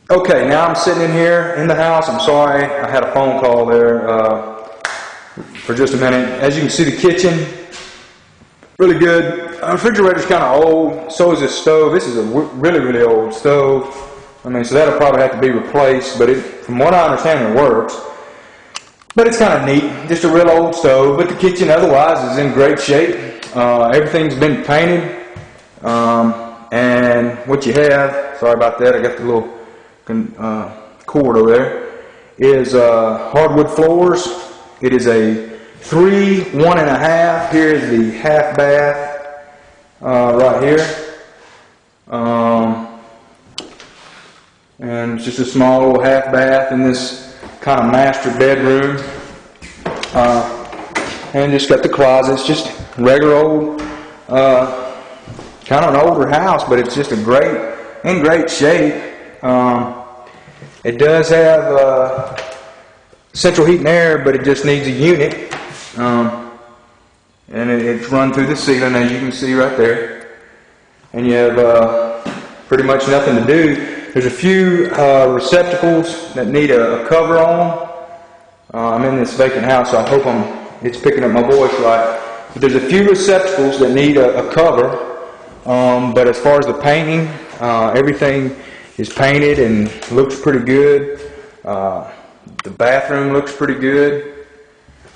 Okay, now I'm sitting in here in the house. I'm sorry, I had a phone call there for just a minute. As you can see, the kitchen, really good. Refrigerator's kind of old, so is this stove. This is a really, really old stove. I mean, so that'll probably have to be replaced, but from what I understand, it works. But it's kind of neat, just a real old stove. But the kitchen otherwise is in great shape. Everything's been painted. And what you have, sorry about that, I got the little cord over there, is hardwood floors. It is a 3 1.5. Here is the half bath right here. And it's just a small little half bath in this kind of master bedroom. And just got the closets, just regular old, kind of an older house, but it's just in great shape. It does have central heat and air, but it just needs a unit. And it's run through the ceiling, as you can see right there. And you have pretty much nothing to do. There's a few receptacles that need a cover on. I'm in this vacant house, so I hope it's picking up my voice right. But there's a few receptacles that need a cover. But as far as the painting, everything is painted and looks pretty good. The bathroom looks pretty good.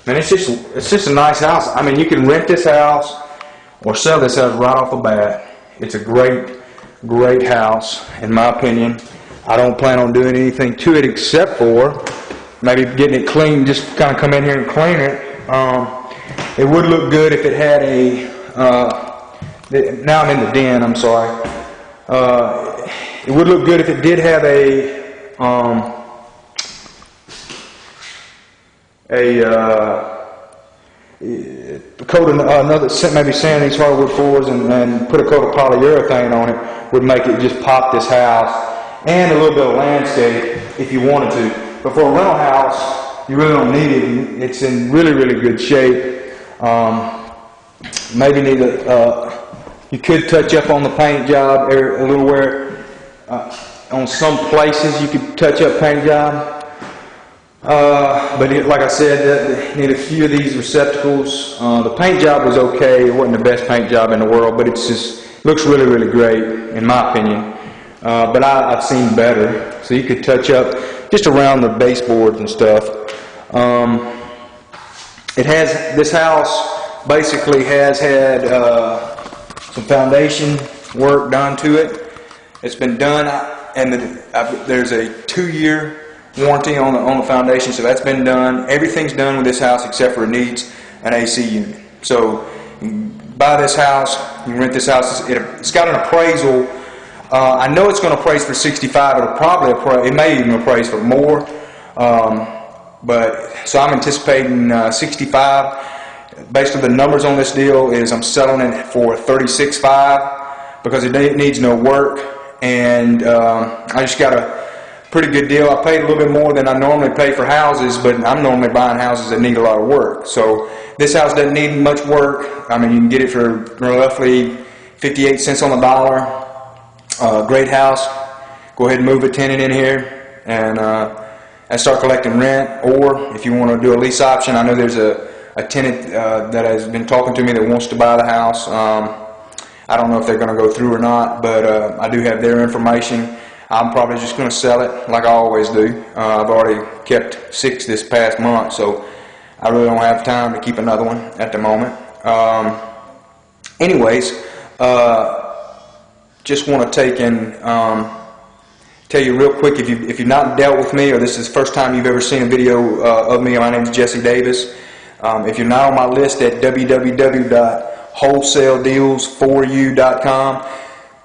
Man, it's just a nice house. I mean, you can rent this house or sell this house right off the bat. It's a great house, in my opinion. I don't plan on doing anything to it except for maybe getting it clean, just kind of come in here and clean it. It would look good if it had now I'm in the den, I'm sorry. It would look good if it did have a coat of maybe sand these hardwood floors and put a coat of polyurethane on it would make it just pop this house, and a little bit of landscape if you wanted to. But for a rental house, you really don't need it. It's in really good shape. Maybe need you could touch up on the paint job a little where on some places you could touch up paint job. But like I said, need a few of these receptacles. The paint job was okay. It wasn't the best paint job in the world, but it just looks really great in my opinion. But I've seen better. So you could touch up just around the baseboards and stuff. This house basically has had some foundation work done to it. It's been done, and there's a 2-year warranty on the foundation, so that's been done. Everything's done with this house except for it needs an AC unit. So you can buy this house, you can rent this house. It's got an appraisal. I know it's going to appraise for $65. It may even appraise for more. But so I'm anticipating $65. Based on the numbers on this deal, I'm selling it for $36.5 because it needs no work, and I just got a pretty good deal. I paid a little bit more than I normally pay for houses, but I'm normally buying houses that need a lot of work. So this house doesn't need much work. I mean, you can get it for roughly 58 cents on the dollar. Great house. Go ahead and move a tenant in here and start collecting rent. Or if you want to do a lease option, I know there's a tenant that has been talking to me that wants to buy the house. I don't know if they're going to go through or not, but I do have their information. I'm probably just going to sell it like I always do. I've already kept 6 this past month, so I really don't have time to keep another one at the moment. Anyways, just want to take and tell you real quick, if you've not dealt with me, or this is the first time you've ever seen a video of me, my name is Jesse Davis. If you're not on my list at www.wholesaledeals4u.com,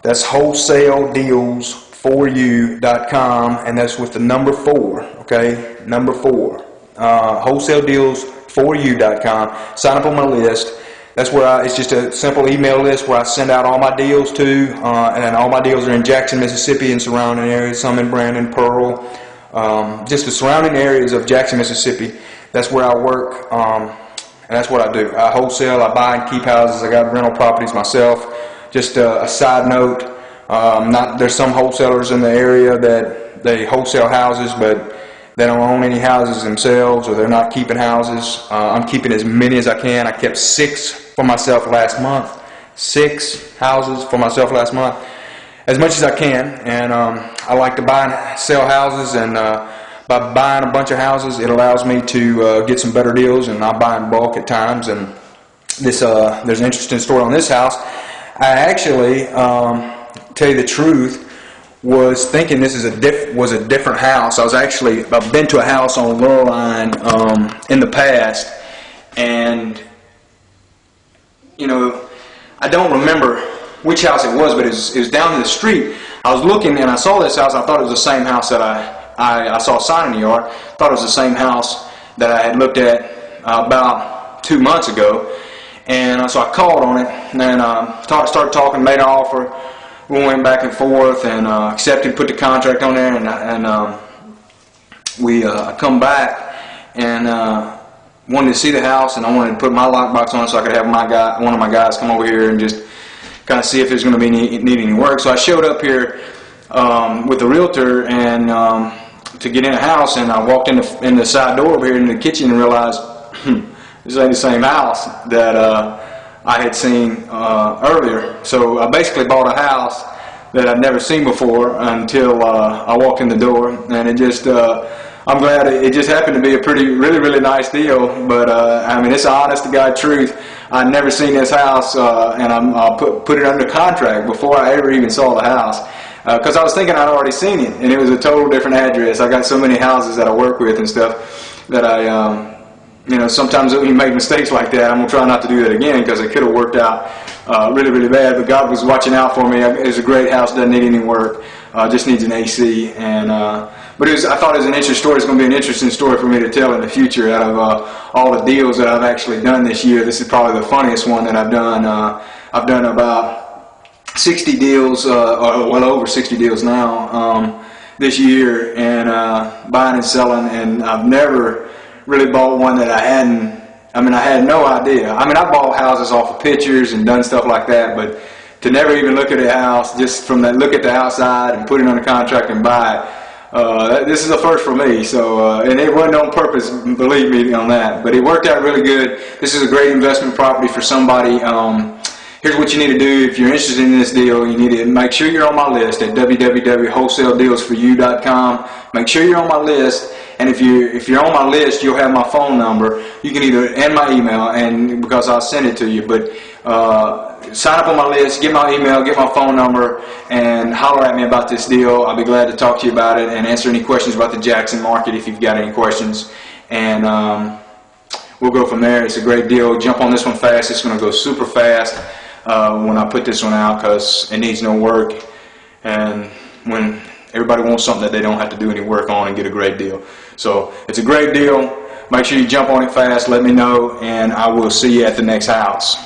that's wholesaledeals4u.com, and that's with the number 4, okay? Number 4. Wholesaledeals4u.com. Sign up on my list. That's where it's just a simple email list where I send out all my deals to, and then all my deals are in Jackson, Mississippi and surrounding areas, some in Brandon, Pearl, just the surrounding areas of Jackson, Mississippi. That's where I work, and that's what I do. I wholesale, I buy and keep houses, I got rental properties myself. Just a side note, there's some wholesalers in the area that they wholesale houses, but they don't own any houses themselves, or they're not keeping houses. I'm keeping as many as I can. I kept 6 for myself last month. 6 houses for myself last month, as much as I can. And I like to buy and sell houses, and by buying a bunch of houses, it allows me to get some better deals, and I buy in bulk at times. And this there's an interesting story on this house. I actually, tell you the truth, was thinking this was a different house. I've been to a house on Lurline in the past, and you know, I don't remember which house it was, but it was down the street. I was looking and I saw this house. I thought it was the same house that I saw a sign in the yard. Thought it was the same house that I had looked at about 2 months ago, and so I called on it, and then started talking, made an offer. We went back and forth, and accepted, put the contract on there, and we come back and wanted to see the house, and I wanted to put my lockbox on it so I could have one of my guys come over here and just kind of see if there's going to be need any work. So I showed up here with the realtor and to get in the house, and I walked in the side door over here in the kitchen and realized this ain't the same house that I had seen earlier. So I basically bought a house that I'd never seen before until I walked in the door, and it just I'm glad it just happened to be a really nice deal. But I mean, it's an honest to God truth. I'd never seen this house, and I put it under contract before I ever even saw the house, because I was thinking I'd already seen it, and it was a total different address. I got so many houses that I work with and stuff that I you know, sometimes when you make mistakes like that, I'm going to try not to do that again, because it could have worked out really bad. But God was watching out for me. It's a great house, doesn't need any work, just needs an AC. And but I thought it was an interesting story. It's going to be an interesting story for me to tell in the future. Out of all the deals that I've actually done this year, this is probably the funniest one that I've done. I've done about 60 deals, or well over 60 deals now this year, and buying and selling, and I've never really bought one that I had no idea. I mean, I bought houses off of pictures and done stuff like that, but to never even look at a house, just from that look at the outside and put it under contract and buy it, this is a first for me. So, and it wasn't on purpose, believe me on that, but it worked out really good. This is a great investment property for somebody. Here's what you need to do if you're interested in this deal. You need to make sure you're on my list at www.wholesaledealsforyou.com. Make sure you're on my list, and if you're on my list, you'll have my phone number. You can and my email, and because I'll send it to you. But sign up on my list, get my email, get my phone number, and holler at me about this deal. I'll be glad to talk to you about it and answer any questions about the Jackson market if you've got any questions. And we'll go from there. It's a great deal. Jump on this one fast. It's going to go super fast when I put this one out, because it needs no work, and when everybody wants something that they don't have to do any work on and get a great deal. So it's a great deal. Make sure you jump on it fast. Let me know, and I will see you at the next house.